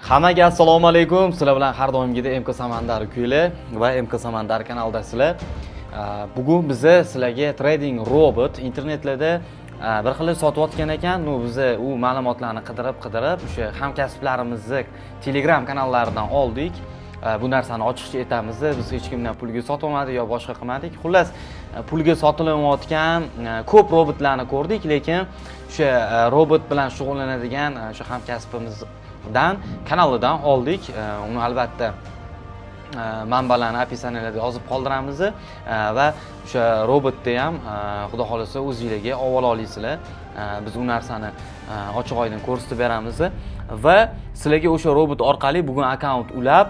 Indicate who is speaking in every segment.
Speaker 1: Hammaga assalomu alaykum. Sizlar bilan har doimgidek MK Samandar kuyli va MK Samandar kanaldasizlar. Bugun biz sizlarga trading robot internetlarda bir xil sotayotgan ekan. Biz u ma'lumotlarni qidirib o'sha hamkasblarimizni Telegram kanallaridan oldik. Bu narsani ochiqcha aytamiz. Biz hech kimdan pulga sotmadik yo boshqa qilmadik. Xullas, pulga sotilayotgan ko'p robotlarni ko'rdik, lekin o'sha robot bilan shug'ullanadigan o'sha hamkasbimiz kanalidan oldik. Uni albatta manbalarni opisiyalarga yozib qoldiramiz va o'sha robotni ham xudo xolasa o'zingizlarga olib olasizlar. Biz u narsani ochiq oydin ko'rsatib beramiz va sizlarga o'sha robot orqali bugun akkaunt ulab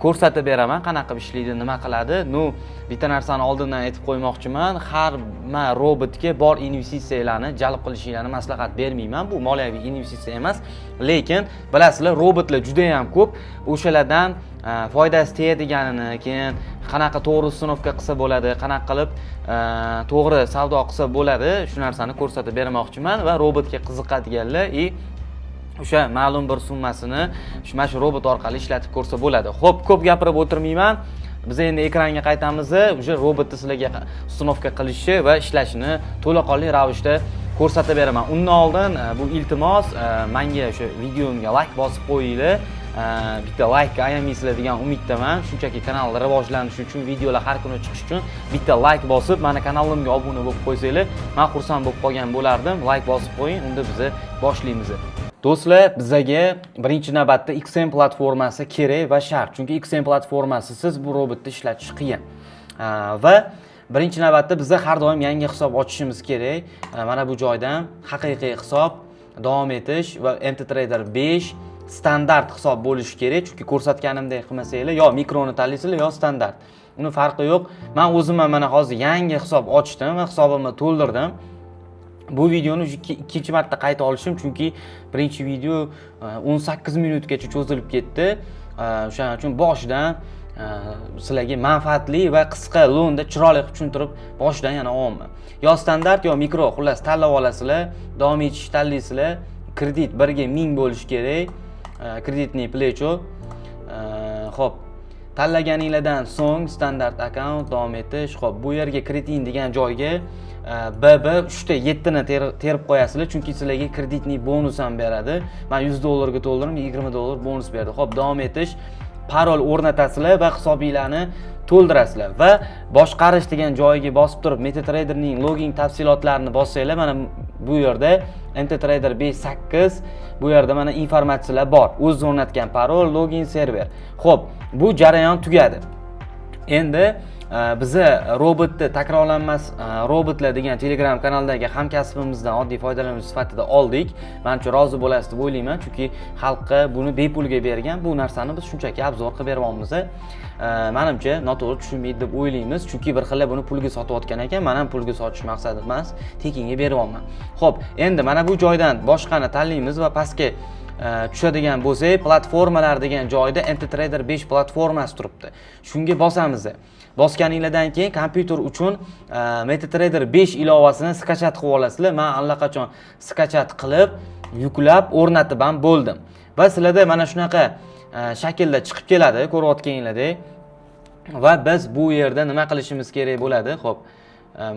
Speaker 1: ko'rsatib beraman, qanaqa ishlaydi, nima qiladi. Bitta narsani oldindan aytib qo'ymoqchiman. Har robotga bor investitsiyalarni jalb qilishinglarni maslahat bermayman. Bu moliyaviy investitsiya emas, lekin bilasizlar, robotlar juda ham ko'p. O'shalardan foydasi tegadiganini, keyin qanaqa to'g'ri sinovka qilsa bo'ladi, qanaqa qilib to'g'ri savdo qilsa bo'ladi, shu narsani ko'rsatib bermoqchiman va robotga qiziqadiganlar o'sha ma'lum bir summasini mana shu robot orqali ishlatib ko'rsa bo'ladi. Xo'p, ko'p gapirib o'tirmayman. Biz endi ekranga qaytamiz. O'sha robotni sizlarga sinovka qilishi va ishlashini to'laqonli ravishda ko'rsatib beraman. Undan oldin bu iltimos, menga o'sha videomga like bosib qo'yinglar. Bitta like ayamaysizlar degan umiddaman. Shunchaki kanal rivojlanishi uchun, videolar har kuni chiqishi uchun bitta like bosib, mana kanalimga obuna bo'lib qo'ysanglar, men xursand bo'lib qolgan bo'lardim. Like bosib qo'ying, unda biz boshlaymiz. Do'stlar, bizga birinchi navbatda XM platformasi kerak va shart. Chunki XM platformasisiz bu robotni ishlatish qiyin. Va birinchi navbatda biz har doim yangi hisob ochishimiz kerak. Mana bu joydan haqiqiy hisob davom etish va MTTrader 5 standart hisob bo'lishi kerak. Chunki ko'rsatganimdek qilmasanglar, yo mikroni tanlaysizlar, yo standart. Uni farqi yo'q. Men o'zim mana hozir yangi hisob ochdim va hisobimni to'ldirdim. Bu videoni ikkinchi marta qayta olishim, chunki birinchi video 18 minutgacha cho'zilib ketdi. O'shaning uchun boshidan sizlarga manfaatli va qisqa lo'nda chiroyli qilib tushuntirib, boshidan yana olmayman. Yo standart yo mikro, xullas tanlab olasizlar, davom etish tanlaysizlar. Kredit birga 1000 bo'lishi kerak. Kreditni plecho. Xo'p, tanlaganinglardan so'ng standart akkaunt davom etish. Xo'p, bu yerga kiriting degan joyga BB 3 ta 7 ni terib qo'yasizlar, chunki sizlarga kreditni bonus ham beradi. Men $100 ga to'ldirdim, $20 bonus berdi. Xo'p, davom etish, parol o'rnatasizlar va hisobinglarni to'ldirasizlar va boshqarish degan joyiga bosib turib MetaTraderning login tafsilotlarini bossanglar, mana bu yerda MetaTrader 5.8 bu yerda mana informatsiyalar bor. O'z o'rnatgan parol, login server. Xo'p, bu jarayon tugadi. Endi bizi robotni takrorlanmas robotlar degan Telegram kanaldagi hamkasbimizdan oddiy foydalanuvchi sifatida oldik. Menimcha rozi bo'lasiz deb o'ylayman, chunki xalqqa buni bepulga bergan. Bu narsani biz shunchaki obzor qilib beryapmiz. Menimcha noto'g'ri tushunmaydi deb o'ylaymiz, chunki bir xillar buni pulga sotayotgan ekan. Men ham pulga sotish maqsadim emas, tekinga beryapman. Xo'p, endi mana bu joydan boshqani tanlaymiz va pastga tushadigan bo'lsak, platformalar degan joyda MTTrader 5 platformasi turibdi. Shunga bosamiz. Bosganinglardan keyin kompyuter uchun MetaTrader 5 ilovasini skachat qilib olasizlar. Men allaqachon skachat qilib, yuklab, o'rnatib ham bo'ldim. Va sizlarda mana shunaqa shaklda chiqib keladi, ko'rayotganinglardek. Va biz bu yerda nima qilishimiz kerak bo'ladi? Xo'p,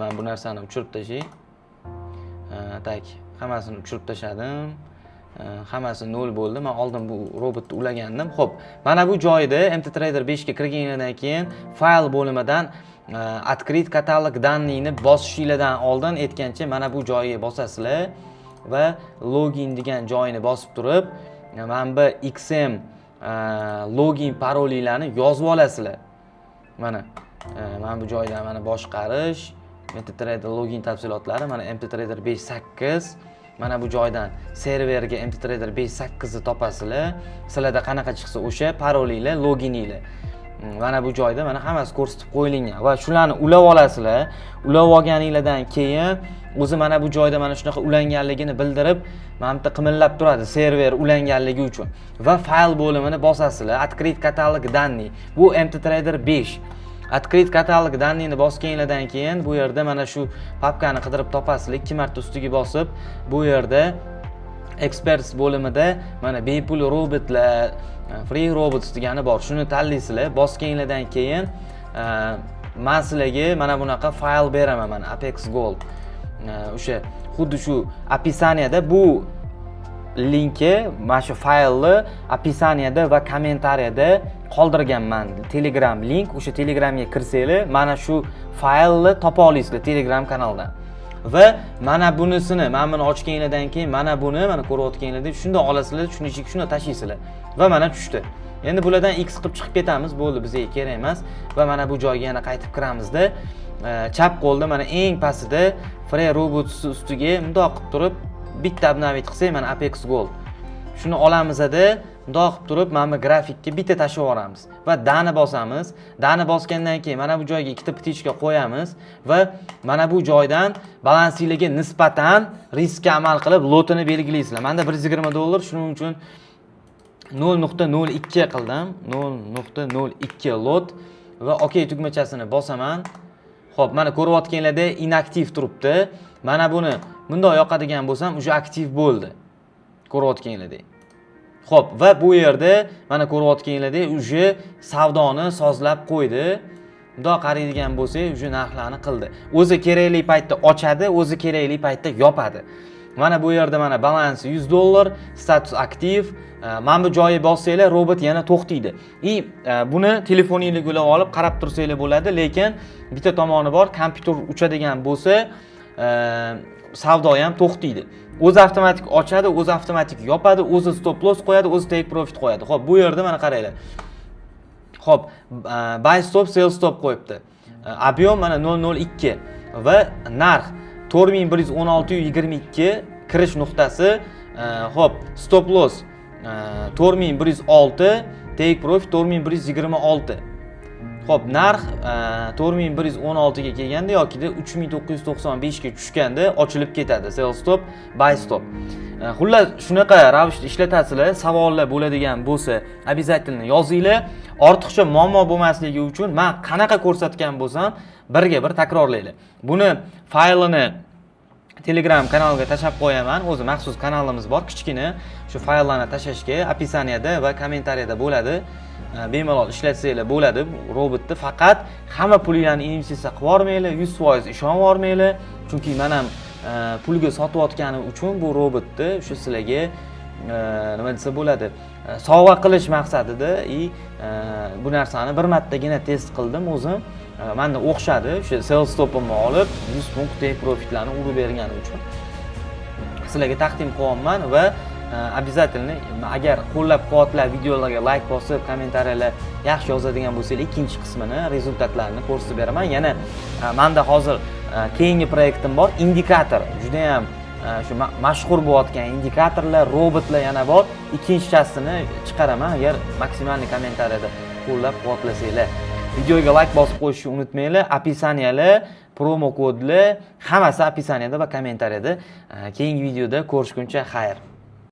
Speaker 1: men bu narsani uchirib tashay. Tak, hammasini uchirib tashadim. Hammasi 0 bo'ldi. Men oldin bu robotni ulagandim. Xo'p, mana bu joyda MTTrader 5 ga kirganingizdan keyin fayl bo'limidan открыть katalog данныйni bosishingizdan oldin aytgancha mana bu joyga bosasizlar va login degan joyini bosib turib, mana bu XM login parolinglarni yozib olasizlar. Mana bu joyda mana boshqarish, MetaTrader login tafsilotlari, mana MTTrader 5.8 mana bu joydan serverga MTTrader 5.8 ni topasizlar. Sizlarda qanaqa chiqsa o'sha parolinglar, logininglar. Mana bu joyda mana hammasi ko'rsatib qo'yilgan va shularni ulab olasizlar. Ulab olganinglardan keyin o'zi mana bu joyda mana shunaqa ulanganligini bildirib, mana bitta qimillab turadi server ulanganligi uchun. Va fayl bo'limini bosasizlar. Открыть katalog данный. Bu MTTrader 5. Открыть katalog данныйni bosganinglardan keyin bu yerda mana shu papkani qidirib topasizlar. 2 marta ustiga bosib, bu yerda experts bo'limida mana bepul robotlar, free robots degani bor. Shuni tanlaysizlar. Bosganinglardan keyin men sizlarga mana bunaqa fayl beraman mana Apex Gold. O'sha xuddi shu описаниеda bu linki mana shu faylni описаниеda va kommentariyada qoldirganman. Telegram link, o'sha Telegramga kirsanglar, mana shu faylni topa olasizlar Telegram kanaldan. Va mana bunisini, men buni ochganinglardan keyin mana buni, mana ko'rayotganinglarda shunda olasizlar, shuning ichiga shunda tashlaysizlar. Va mana tushdi. Endi bulardan X qilib chiqib ketamiz, bo'ldi, bizga kerak emas. Va mana bu joyga yana qaytib kiramizda, chap qo'lda mana eng pastida Free Robots ustiga mundoq qilib turib bitta obnovit qilsak, mana Apex Gold. Shuni olamizda, mundoq qilib turib, mana bu grafikka bitta tashlab yuboramiz va dani bosamiz. Dani bosgandan keyin mana bu joyga ikkita ptichka qo'yamiz va mana bu joydan balansinglarga nisbatan riskka amal qilib lotini belgilaysizlar. Menda $120, shuning uchun 0.02 qildim. 0.02 lot va OK tugmachasini bosaman. Xo'p, mana ko'rayotganlarda inaktiv turibdi. Mana buni bundoq yoqadigan bo'lsam, uje aktiv bo'ldi. Ko'rayotganlardek. Xo'p, va bu yerda mana ko'rayotganlardek uje savdoni sozlab qo'ydi. Bundoq qaraydigan bo'lsak, uje narxlarni qildi. O'zi kerakli paytda ochadi, o'zi kerakli paytda yopadi. Mana bu yerda mana balansi $100, status aktiv. Mana bu joyi bossanglar, robot yana to'xtaydi. Buni telefoningizga ulab olib qarab tursanglar bo'ladi, lekin bitta tomoni bor, kompyuter uchadigan bo'lsa, savdo ham to'xtaydi. O'zi avtomatik ochadi, o'zi avtomatik yopadi, o'zi stop loss qo'yadi, o'zi take profit qo'yadi. Xo'p, bu yerda mana qaranglar. Xo'p, buy stop, sell stop qo'yibdi. Ob'yom mana 0.02 va narx 4116.22 kirish nuqtasi. Xo'p, stop loss 4106, take profit 4126. Xo'p, narx 4116 ga kelganda yokida 3995 ga tushganda ochilib ketadi. Sell stop, buy stop. Xullas shunaqa ravishda ishlatasizlar. Savollar bo'ladigan bo'lsa, обязательно yozinglar. Ortiqcha muammo bo'lmasligi uchun men qanaqa ko'rsatgan bo'lsam, birga bir takrorlaylar. Buni faylini Telegram kanaliga tashlab qo'yaman. O'zi maxsus kanalimiz bor, kichkina. Shu fayllarni tashlashga opисаниеda va kommentariyada bo'ladi. Bemalol ishlatsanglar bo'ladi robotni. Faqat hamma pulinglarni investitsiya qilib yormanglar, 100% ishonib yormanglar. Chunki men ham pulga sotayotganim uchun bu robotni shu sizlarga nima desa bo'ladi, sovg'a qilish maqsadida bu narsani bir martagina test qildim o'zim. Menda o'xshadi. O'sha sell stopimni olib 100 punkt take profitlarni urib berganim uchun sizlarga taqdim qilyapman va обязательно agar qo'llab-quvvatlab videolarga like bosib, kommentariyalar yaxshi yozadigan bo'lsangiz, ikkinchi qismini, rezultatlarini ko'rsatib beraman. Yana menda hozir keyingi proyektim bor, indikator. Juda ham shu mashhur bo'layotgan indikatorlar, robotlar yana bor. Ikkinchasini chiqaraman agar maksimalniy kommentariyada qo'llab-quvvatlasanglar. Videoga like bosib qo'yishni unutmanglar. Описаниyalar, promo kodlar hammasi описаниеda va kommentariyada. Keyingi videoda ko'rishguncha xayr.